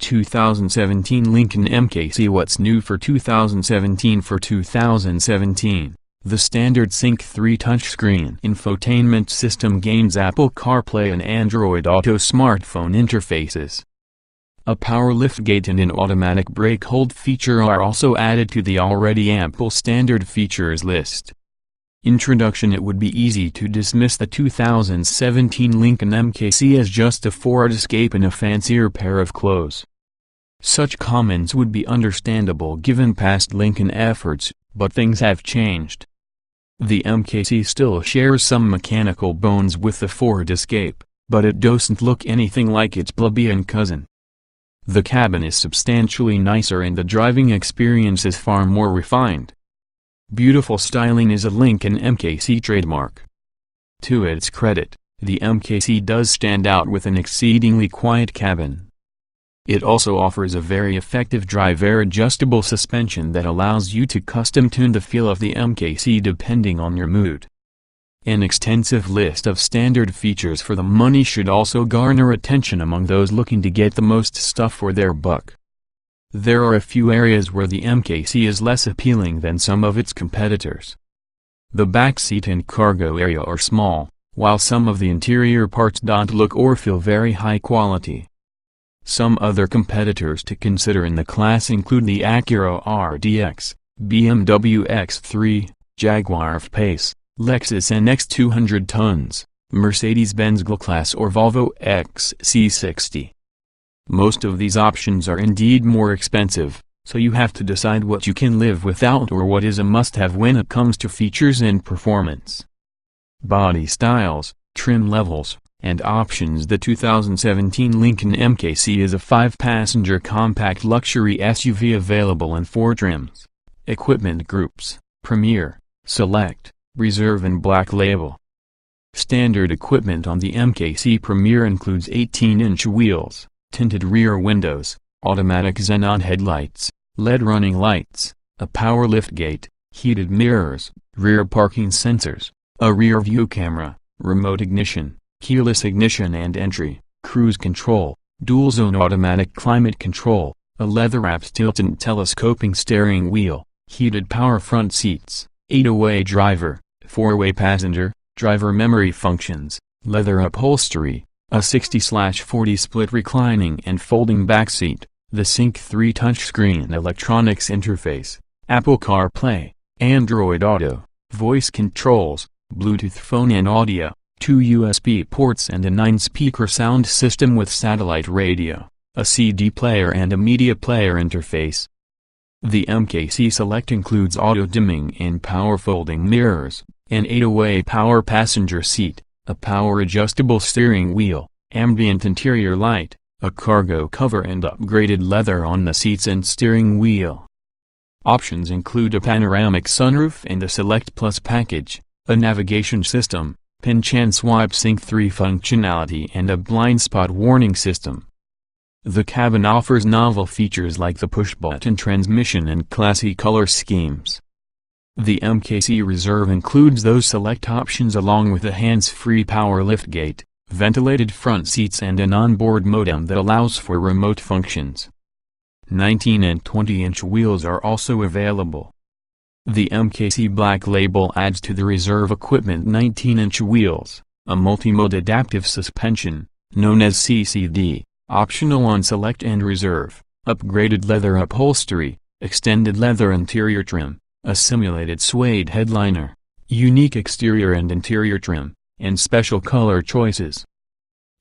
2017 Lincoln MKC. What's new for 2017? For 2017, the standard Sync 3 touchscreen infotainment system gains Apple CarPlay and Android Auto smartphone interfaces. A power liftgate and an automatic brake hold feature are also added to the already ample standard features list. Introduction: it would be easy to dismiss the 2017 Lincoln MKC as just a Ford Escape in a fancier pair of clothes. Such comments would be understandable given past Lincoln efforts, but things have changed. The MKC still shares some mechanical bones with the Ford Escape, but it doesn't look anything like its plebeian cousin. The cabin is substantially nicer and the driving experience is far more refined. Beautiful styling is a Lincoln MKC trademark. To its credit, the MKC does stand out with an exceedingly quiet cabin. It also offers a very effective drive-air adjustable suspension that allows you to custom-tune the feel of the MKC depending on your mood. An extensive list of standard features for the money should also garner attention among those looking to get the most stuff for their buck. There are a few areas where the MKC is less appealing than some of its competitors. The back seat and cargo area are small, while some of the interior parts don't look or feel very high quality. Some other competitors to consider in the class include the Acura RDX, BMW X3, Jaguar F-Pace, Lexus NX 200 tons, Mercedes-Benz G-Class or Volvo XC60. Most of these options are indeed more expensive, so you have to decide what you can live without or what is a must-have when it comes to features and performance. Body styles, trim levels, and options. The 2017 Lincoln MKC is a 5-passenger compact luxury SUV available in 4 trims. Equipment groups: Premier, Select, Reserve and Black Label. Standard equipment on the MKC Premier includes 18-inch wheels, tinted rear windows, automatic xenon headlights, LED running lights, a power liftgate, heated mirrors, rear parking sensors, a rear view camera, remote ignition, keyless ignition and entry, cruise control, dual-zone automatic climate control, a leather-wrapped tilt and telescoping steering wheel, heated power front seats, 8-way driver, 4-way passenger, driver memory functions, leather upholstery, a 60/40 split reclining and folding back seat, the Sync 3 touchscreen electronics interface, Apple CarPlay, Android Auto, voice controls, Bluetooth phone and audio, 2 USB ports and a 9-speaker sound system with satellite radio, a CD player and a media player interface. The MKC Select includes auto-dimming and power-folding mirrors, an 8-way power passenger seat, a power-adjustable steering wheel, ambient interior light, a cargo cover and upgraded leather on the seats and steering wheel. Options include a panoramic sunroof and a Select Plus package, a navigation system, pinch and swipe Sync 3 functionality and a blind spot warning system. The cabin offers novel features like the push-button transmission and classy color schemes. The MKC Reserve includes those select options along with a hands-free power liftgate, ventilated front seats and an onboard modem that allows for remote functions. 19 and 20-inch wheels are also available. The MKC Black Label adds to the Reserve equipment 19-inch wheels, a multi-mode adaptive suspension, known as CCD, optional on Select and Reserve, upgraded leather upholstery, extended leather interior trim, a simulated suede headliner, unique exterior and interior trim, and special color choices.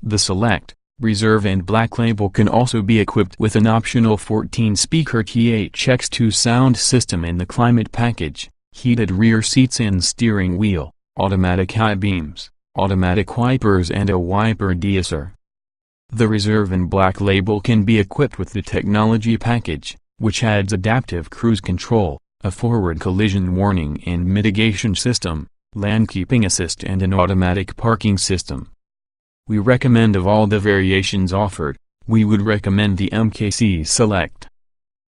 The Select, Reserve and Black Label can also be equipped with an optional 14-speaker THX2 sound system in the climate package, heated rear seats and steering wheel, automatic high beams, automatic wipers and a wiper deucer. The Reserve and Black Label can be equipped with the technology package, which adds adaptive cruise control, a forward collision warning and mitigation system, lane keeping assist and an automatic parking system. We recommend of all the variations offered, we would recommend the MKC Select.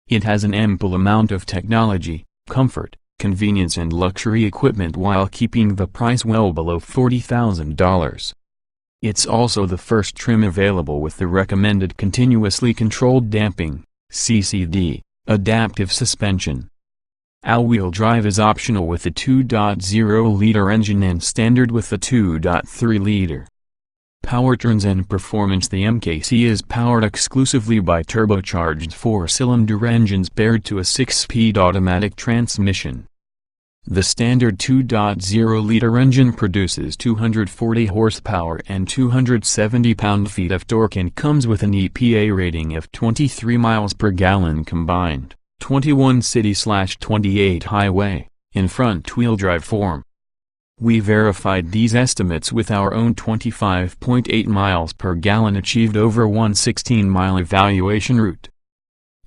It has an ample amount of technology, comfort, convenience and luxury equipment while keeping the price well below $40,000. It's also the first trim available with the recommended continuously controlled damping, CCD, adaptive suspension. All-wheel drive is optional with the 2.0-liter engine and standard with the 2.3-liter. Powertrains and performance. The MKC is powered exclusively by turbocharged 4-cylinder engines paired to a 6-speed automatic transmission. The standard 2.0-liter engine produces 240 horsepower and 270 pound-feet of torque and comes with an EPA rating of 23 miles per gallon combined, 21 city/28 highway, in front-wheel drive form. We verified these estimates with our own 25.8 miles per gallon achieved over 116-mile evaluation route.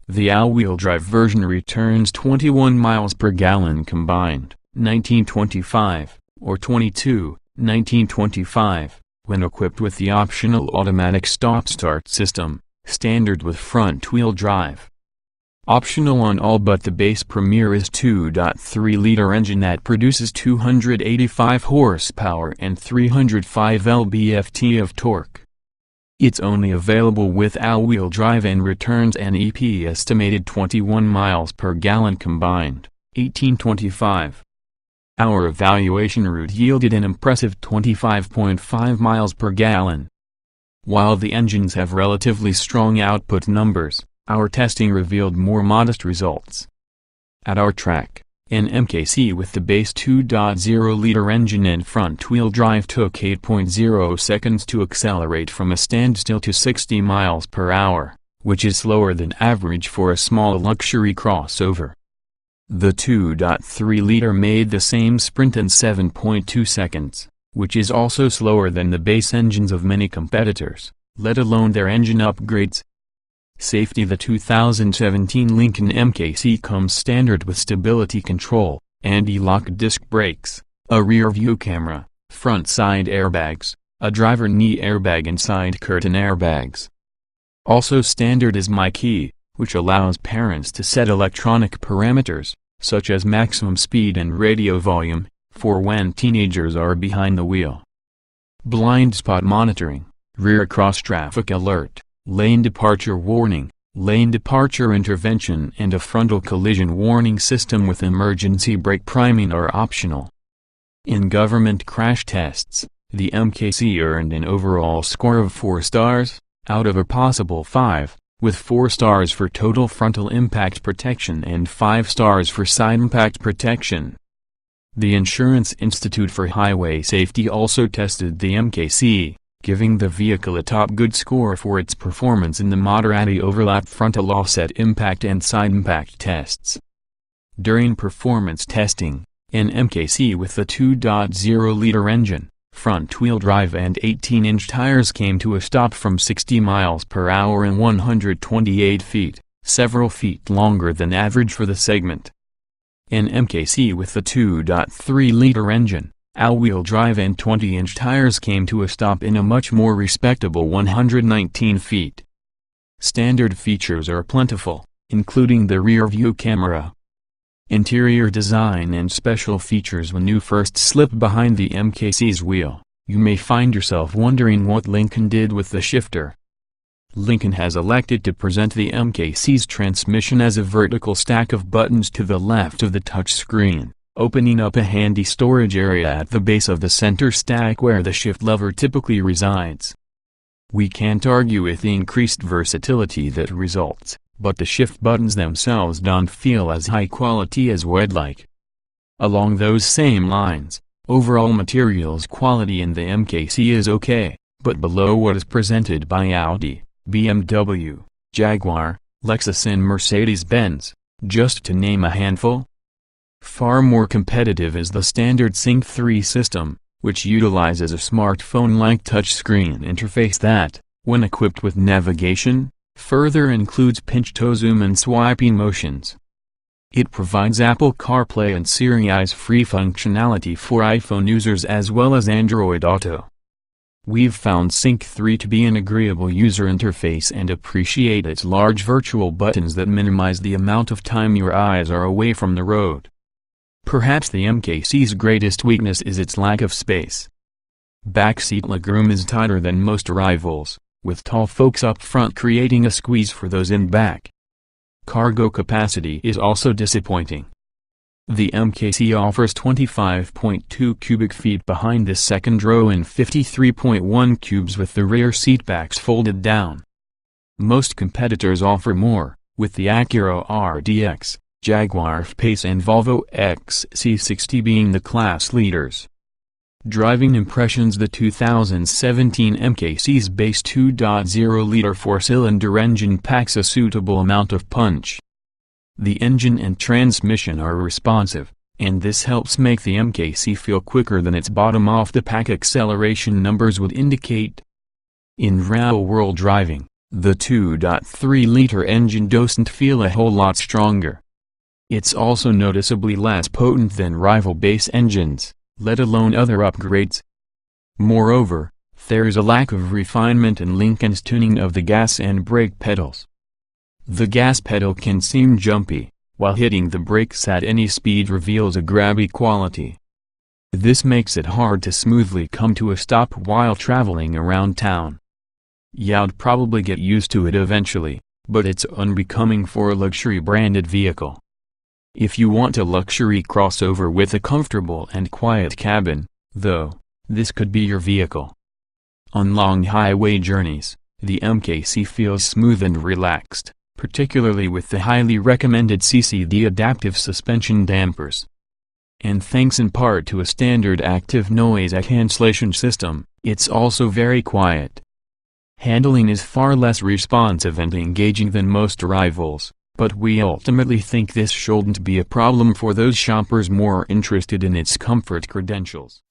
The all-wheel drive version returns 21 miles per gallon combined, 1925, or 1925, when equipped with the optional automatic stop-start system, standard with front-wheel drive. Optional on all but the base Premier is 2.3-liter engine that produces 285 horsepower and 305 lb-ft of torque. It's only available with all-wheel drive and returns an EP estimated 21 miles per gallon combined, 1825. Our evaluation route yielded an impressive 25.5 miles per gallon. While the engines have relatively strong output numbers, our testing revealed more modest results. At our track, an MKC with the base 2.0-liter engine and front-wheel drive took 8.0 seconds to accelerate from a standstill to 60 miles per hour, which is slower than average for a small luxury crossover. The 2.3-liter made the same sprint in 7.2 seconds, which is also slower than the base engines of many competitors, let alone their engine upgrades. Safety. The 2017 Lincoln MKC comes standard with stability control, anti-lock disc brakes, a rear-view camera, front side airbags, a driver knee airbag and side curtain airbags. Also standard is My Key, which allows parents to set electronic parameters, such as maximum speed and radio volume, for when teenagers are behind the wheel. Blind spot monitoring, rear cross traffic alert, lane departure warning, lane departure intervention and a frontal collision warning system with emergency brake priming are optional. In government crash tests, the MKC earned an overall score of 4 stars, out of a possible 5, with 4 stars for total frontal impact protection and 5 stars for side impact protection. The Insurance Institute for Highway Safety also tested the MKC, giving the vehicle a top good score for its performance in the Maserati overlap frontal offset impact and side impact tests. During performance testing, an MKC with the 2.0-liter engine, front-wheel drive and 18-inch tires came to a stop from 60 miles per hour and 128 feet, several feet longer than average for the segment. An MKC with the 2.3-liter engine, all-wheel drive and 20-inch tires came to a stop in a much more respectable 119 feet. Standard features are plentiful, including the rear-view camera. Interior design and special features. When you first slip behind the MKC's wheel, you may find yourself wondering what Lincoln did with the shifter. Lincoln has elected to present the MKC's transmission as a vertical stack of buttons to the left of the touchscreen, opening up a handy storage area at the base of the center stack where the shift lever typically resides. We can't argue with the increased versatility that results, but the shift buttons themselves don't feel as high quality as we'd like. Along those same lines, overall materials quality in the MKC is okay, but below what is presented by Audi, BMW, Jaguar, Lexus and Mercedes-Benz, just to name a handful. Far more competitive is the standard Sync 3 system, which utilizes a smartphone-like touchscreen interface that, when equipped with navigation, further includes pinch-to zoom and swiping motions. It provides Apple CarPlay and Siri's free functionality for iPhone users as well as Android Auto. We've found Sync 3 to be an agreeable user interface and appreciate its large virtual buttons that minimize the amount of time your eyes are away from the road. Perhaps the MKC's greatest weakness is its lack of space. Backseat legroom is tighter than most rivals, with tall folks up front creating a squeeze for those in back. Cargo capacity is also disappointing. The MKC offers 25.2 cubic feet behind the second row and 53.1 cubes with the rear seatbacks folded down. Most competitors offer more, with the Acura RDX, Jaguar F-Pace and Volvo XC60 being the class leaders. Driving impressions: the 2017 MKC's base 2.0-liter four-cylinder engine packs a suitable amount of punch. The engine and transmission are responsive, and this helps make the MKC feel quicker than its bottom-off-the-pack acceleration numbers would indicate. In real-world driving, the 2.3-liter engine doesn't feel a whole lot stronger. It's also noticeably less potent than rival base engines, let alone other upgrades. Moreover, there's a lack of refinement in Lincoln's tuning of the gas and brake pedals. The gas pedal can seem jumpy, while hitting the brakes at any speed reveals a grabby quality. This makes it hard to smoothly come to a stop while traveling around town. You'd probably get used to it eventually, but it's unbecoming for a luxury-branded vehicle. If you want a luxury crossover with a comfortable and quiet cabin, though, this could be your vehicle. On long highway journeys, the MKC feels smooth and relaxed, particularly with the highly recommended CCD adaptive suspension dampers. And thanks in part to a standard active noise cancellation system, it's also very quiet. Handling is far less responsive and engaging than most rivals, but we ultimately think this shouldn't be a problem for those shoppers more interested in its comfort credentials.